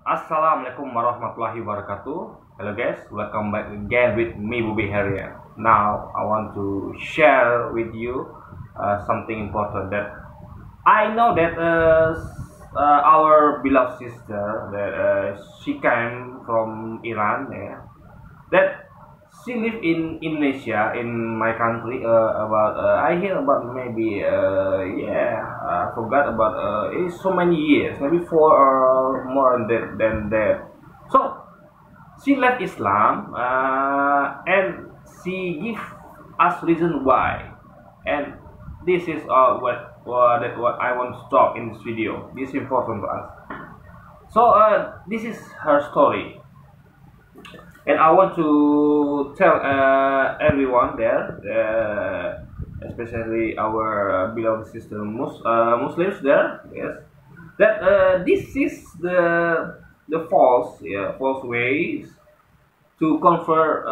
Assalamualaikum warahmatullahi wabarakatuh. Hello guys, welcome back again with me Hedieh. Now I want to share with you something important that I know that our beloved sister that she came from Iran, yeah, that she live in Indonesia in my country about I hear about maybe I forgot about it's so many years, maybe 4 or more than that. So she left Islam and she give us reason why, and this is what I want to talk in this video. This is important to us. So this is her story, and I want to tell everyone there, especially our beloved sister Muslims there, yes, that this is the false ways to convert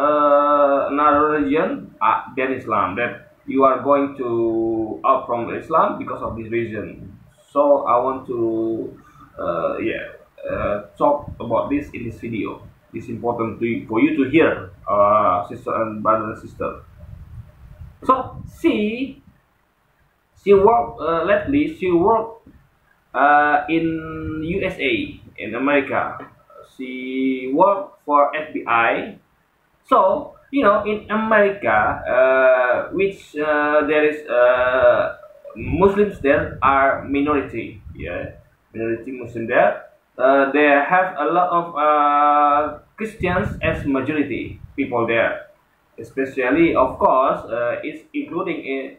another religion than Islam. That you are going to out from Islam because of this reason. So I want to talk about this in this video. It's important for you to hear, sister and brother and sister. So she worked lately. She worked in USA, in America. She worked for FBI. So in America, which there is Muslims there are minority. Yeah, minority Muslim there. They have a lot of Christians as majority people there, especially of course it's including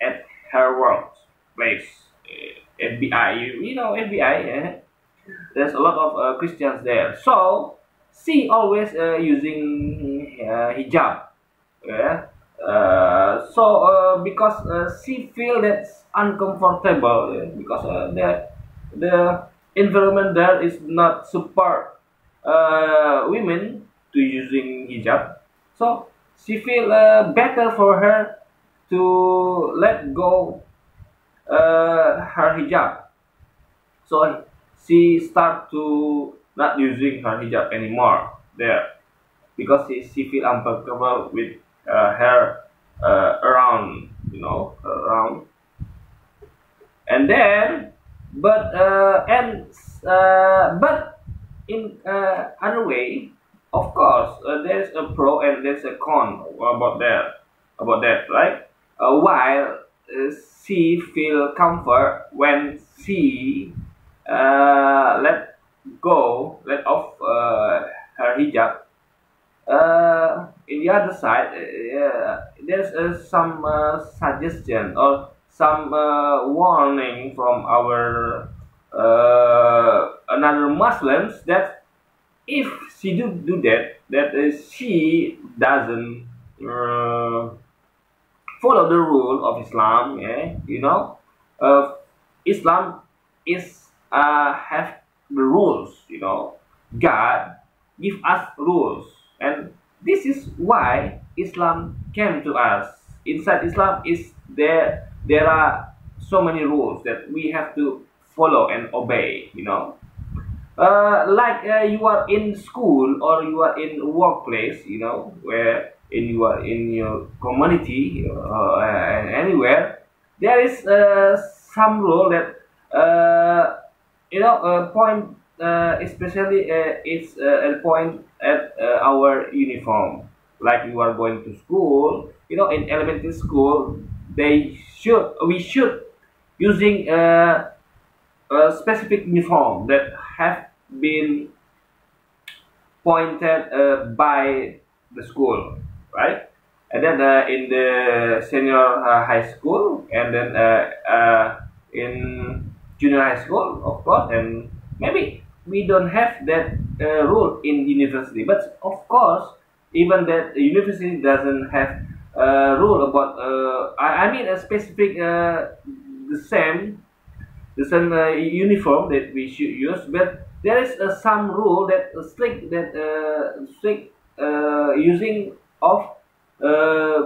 at her workplace, FBI. You know FBI. There's a lot of Christians there, so she always using hijab. Yeah. Because she feel that's uncomfortable, because the environment there is not support women to using hijab, so she feel better for her to let go her hijab. So she start to not using her hijab anymore there, because she feel uncomfortable with her around, around. And then but in other way, of course, there's a pro and there's a con about that, right? While she feel comfort when she let off her hijab. In the other side, there's some suggestion or some warning from our another Muslims, that if she do that she doesn't follow the rule of Islam. Yeah, Islam is have the rules. God give us rules, and this is why Islam came to us. Inside Islam is there are so many rules that we have to follow and obey. Like you are in school or you are in workplace, where you are in your community, and anywhere, there is some rule that point, especially it's a point at our uniform. Like you are going to school, in elementary school, we should using a specific uniform that have been pointed by the school, right? And then in the senior high school, and then in junior high school, of course, and maybe we don't have that rule in university. But of course, even that university doesn't have a rule about I mean a specific the same uniform that we should use, but there is some rule that strict using of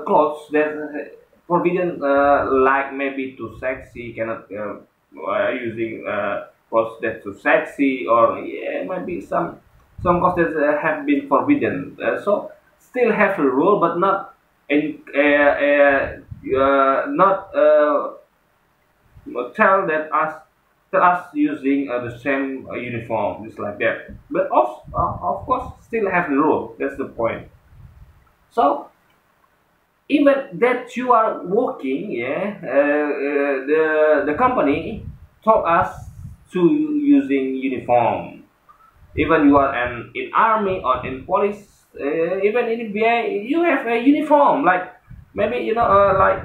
clothes that forbidden, like maybe too sexy, cannot using clothes that's too sexy, or yeah, it might be some clothes that have been forbidden. So still have a rule, but not in not tell that us tell us using the same uniform, just like that. But of course, still have the rule. That's the point. So even that you are working, yeah, the company taught us to using uniform. Even you are in army or in police, even in FBI, you have a uniform. Like maybe like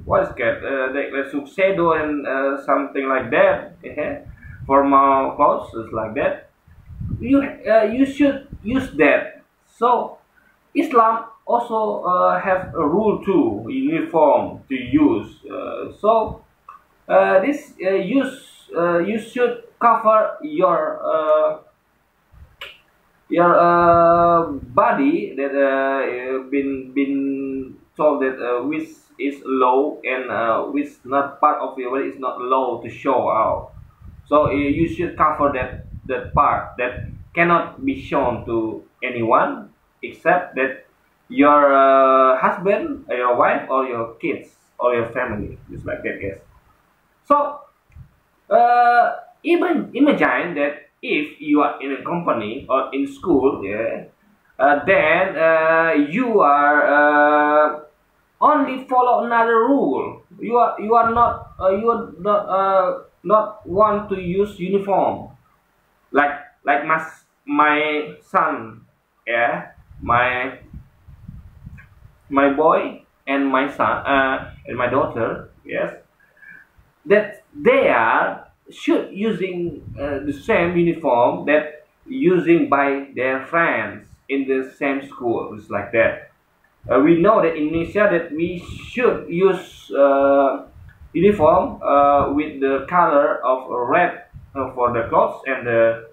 what is that? Like tuxedo and something like that. Yeah? Formal clothes is like that. You should use that. So Islam also have a rule too, uniform to use. This use you should cover your body that been told that which is low and which not part of your body is not low to show out. So you should cover that part that cannot be shown to anyone except that your husband, or your wife, or your kids, or your family, just like that, guys. So even imagine that if you are in a company or in school, yeah, then you are only follow another rule. You are not want to use uniform. Like my son, yeah, my boy and my son and my daughter, yes, that they are should using the same uniform that using by their friends in the same school. It's like that. We know that in Indonesia that we should use uniform with the color of red for the clothes and the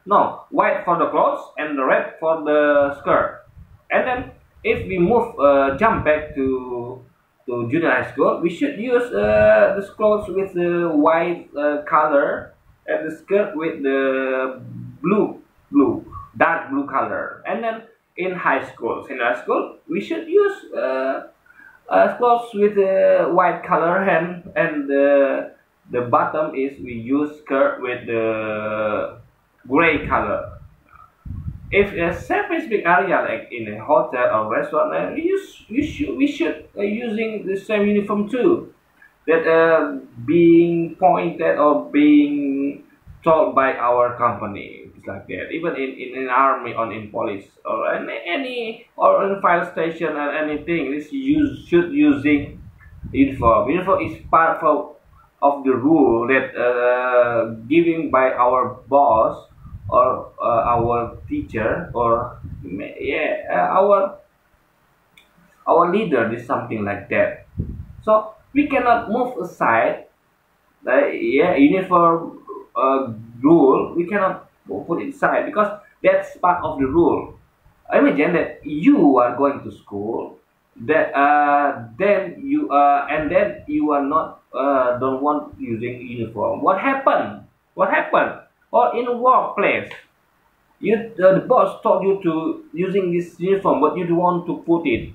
no, white for the clothes and the red for the skirt. And then if we move jump back to junior high school, we should use the clothes with the white color and the skirt with the blue dark blue color. And then in senior high school, we should use clothes with the white color, and the bottom is we use skirt with the gray color. If a specific area like in a hotel or restaurant, we should using the same uniform too. That being pointed or being told by our company. It's like that. Even in an army or in police or in any or in fire station or anything, this should using uniform. Uniform is part of the rule that given by our boss or our teacher or yeah our leader is something like that. So we cannot move aside yeah uniform rule. We cannot put it aside because that's part of the rule. Imagine that you are going to school, that then you are not don't want using uniform. What happened? Or in a workplace, the boss told you to using this uniform, but you don't want to put it.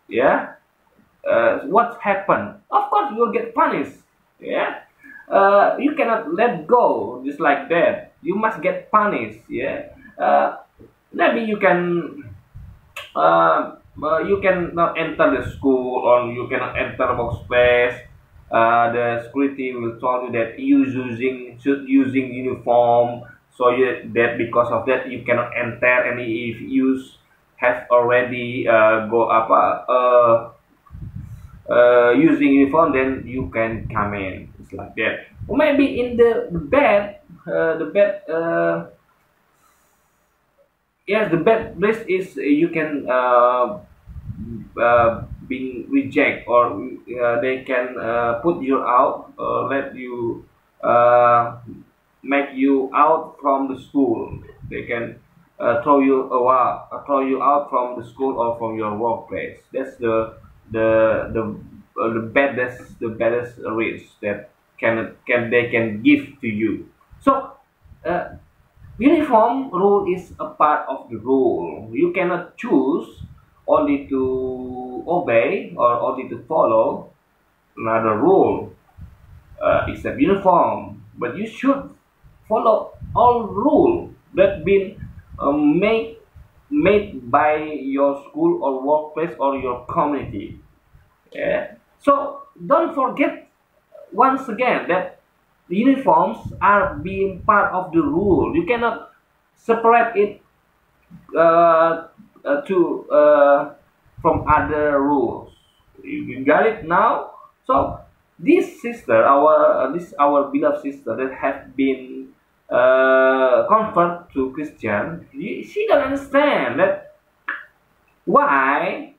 Yeah. What happened? Of course, you will get punished. Yeah. You cannot let go just like that. You must get punished. Yeah. Maybe you cannot enter the school or you cannot enter the workspace. The security will tell you that you should using uniform, so that because of that you cannot enter, and if you have already go using uniform, then you can come in. It's like that. Or maybe in the bed, yes, the bad place is you can being reject, or they can put you out, let you make you out from the school. They can throw you out from the school or from your workplace. That's the baddest risk that they can give to you. So uniform rule is a part of the rule. You cannot choose only to obey or only to follow another rule except uniform. But you should follow all rule that been made by your school or workplace or your community. Yeah. So don't forget once again that the uniforms are being part of the rule. You cannot separate it to from other rules. You got it now? So this sister, our beloved sister that have been convert to Christian, she don't understand that why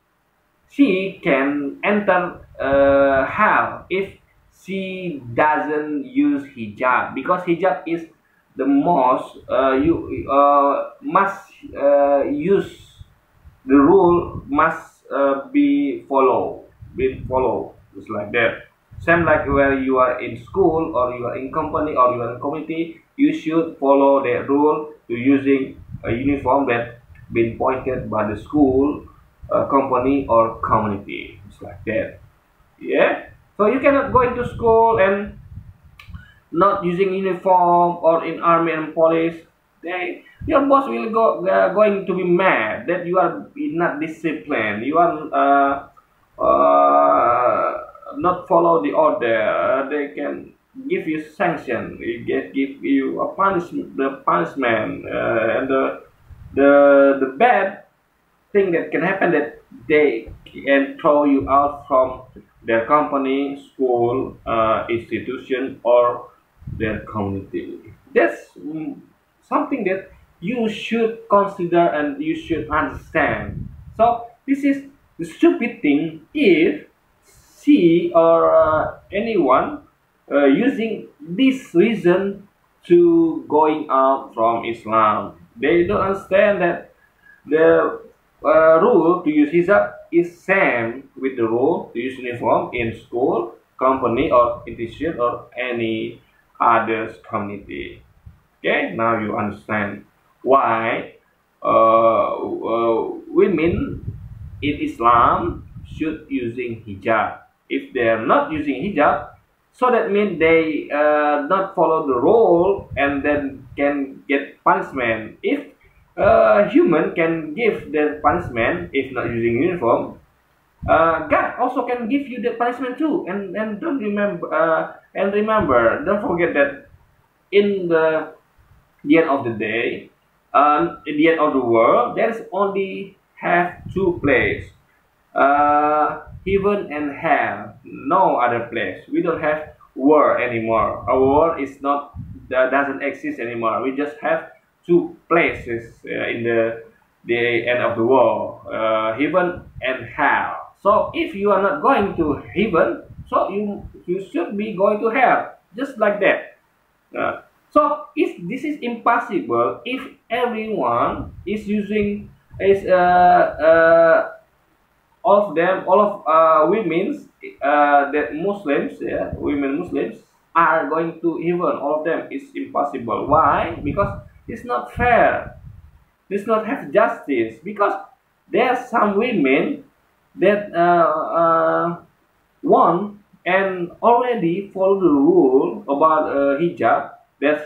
she can enter hell if she doesn't use hijab, because hijab is the most you must use the rule must be followed just like that. Same like where you are in school or you are in company or you are in community, you should follow the rule to using a uniform that been pointed by the school, company or community. It's like that. Yeah. So you cannot go into school and not using uniform or in army and police. Your boss will going to be mad that you are not disciplined. You are not follow the order. They can give you sanction. Give you a punishment. The punishment and the bad thing that can happen that they can throw you out from their company, school, institution, or their community. That's something that you should consider and you should understand. So this is the stupid thing if she or anyone using this reason to going out from Islam. They don't understand that the rule to use hijab is same with the rule to use uniform in school, company, or institution, or any other community. Okay, now you understand why women in Islam should using hijab. If they are not using hijab, so that means they not follow the rule and then can get punishment. If human can give the punishment if not using uniform, God also can give you the punishment too. And don't remember, don't forget that in the end of the day, in the end of the world, there is only have two places, heaven and hell. No other place. We don't have world anymore. Our world is not doesn't exist anymore. We just have two places in the end of the world, heaven and hell. So if you are not going to heaven, so you should be going to hell, just like that. So if this is impossible, if everyone is using all of them, all of women that Muslims, women Muslims are going to heaven, all of them, is impossible. Why? Because it's not fair. It's not have justice, because there are some women that want and already follow the rule about hijab. That's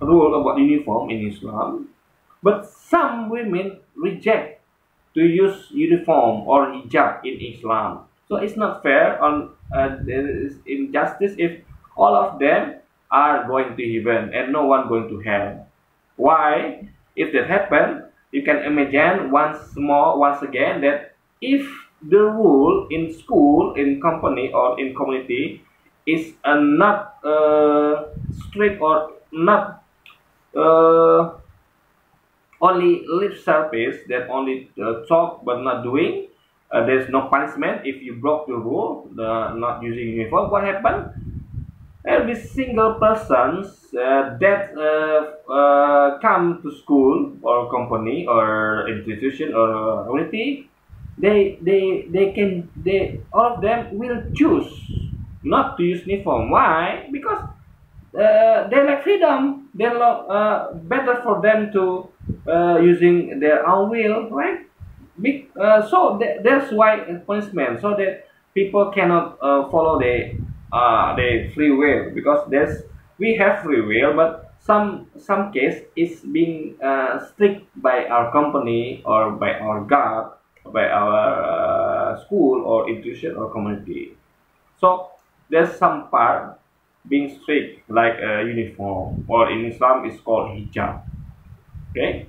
rule about uniform in Islam. But some women reject to use uniform or hijab in Islam. So it's not fair. There is injustice if all of them are going to heaven and no one going to hell. Why? If that happen, you can imagine once again that if the rule in school, in company, or in community is not strict or not only lip service, that only talk but not doing, there's no punishment if you broke the rule, not using uniform. What happened? Every single person that come to school or company or institution or community, all of them will choose not to use uniform. Why? Because they like freedom. They love, better for them to using their own will, right? So that's why punishment, so that people cannot follow the free will, because there's we have free will, but some case is being strict by our company or by our God, by our school or institution or community. So there's some part being strict, like a uniform, or in Islam it's called hijab. Okay,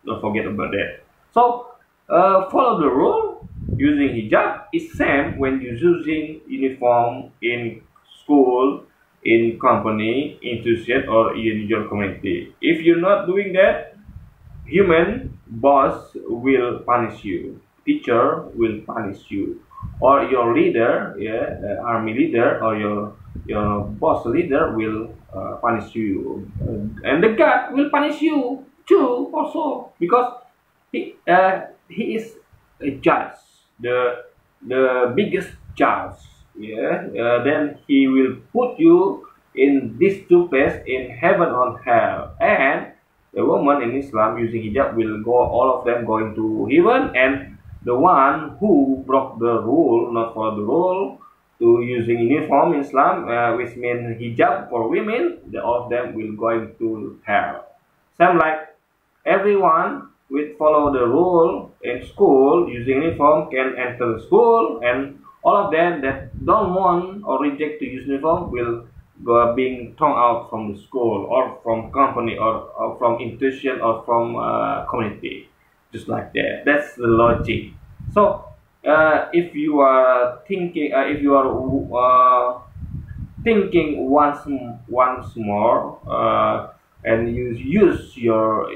don't forget about that. So follow the rule. Using hijab is same when you're using uniform in school, in company, institution, or in your community. If you're not doing that, human boss will punish you, teacher will punish you, or your leader, yeah, army leader, or your boss leader will punish you, and the God will punish you too also, because he is a judge, the biggest judge, yeah. Then he will put you in these two places, in heaven or hell. And the woman in Islam using hijab will go, all of them going to heaven, and the one who broke the rule, not follow the rule, to using uniform in Islam, which means hijab for women, all of them will going to hell. Same like everyone will follow the rule in school using uniform can enter the school, and all of them that don't want or reject to use uniform will go being thrown out from the school or from company, or from institution, or from community, just like that. That's the logic. So if you are thinking, if you are thinking once more, and you use your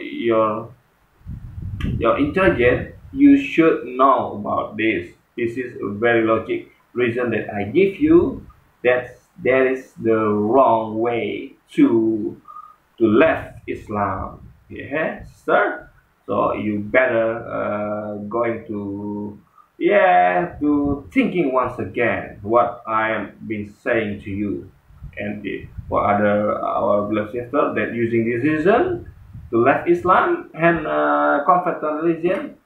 intelligence, you should know about this. This is a very logic reason that I give you, that there is the wrong way to left Islam, yeah, sister. So you better going to, yeah, to thinking once again what I am been saying to you, and for other our beloved sister that using this reason to left Islam and convert to religion,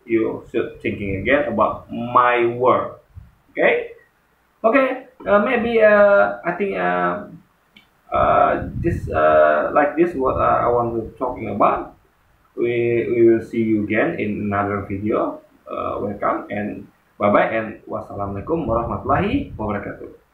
you should thinking again about my word. Okay, okay. Maybe I think this like this what I want to talking about. We will see you again in another video. Welcome and bye bye, and wassalamualaikum warahmatullahi wabarakatuh.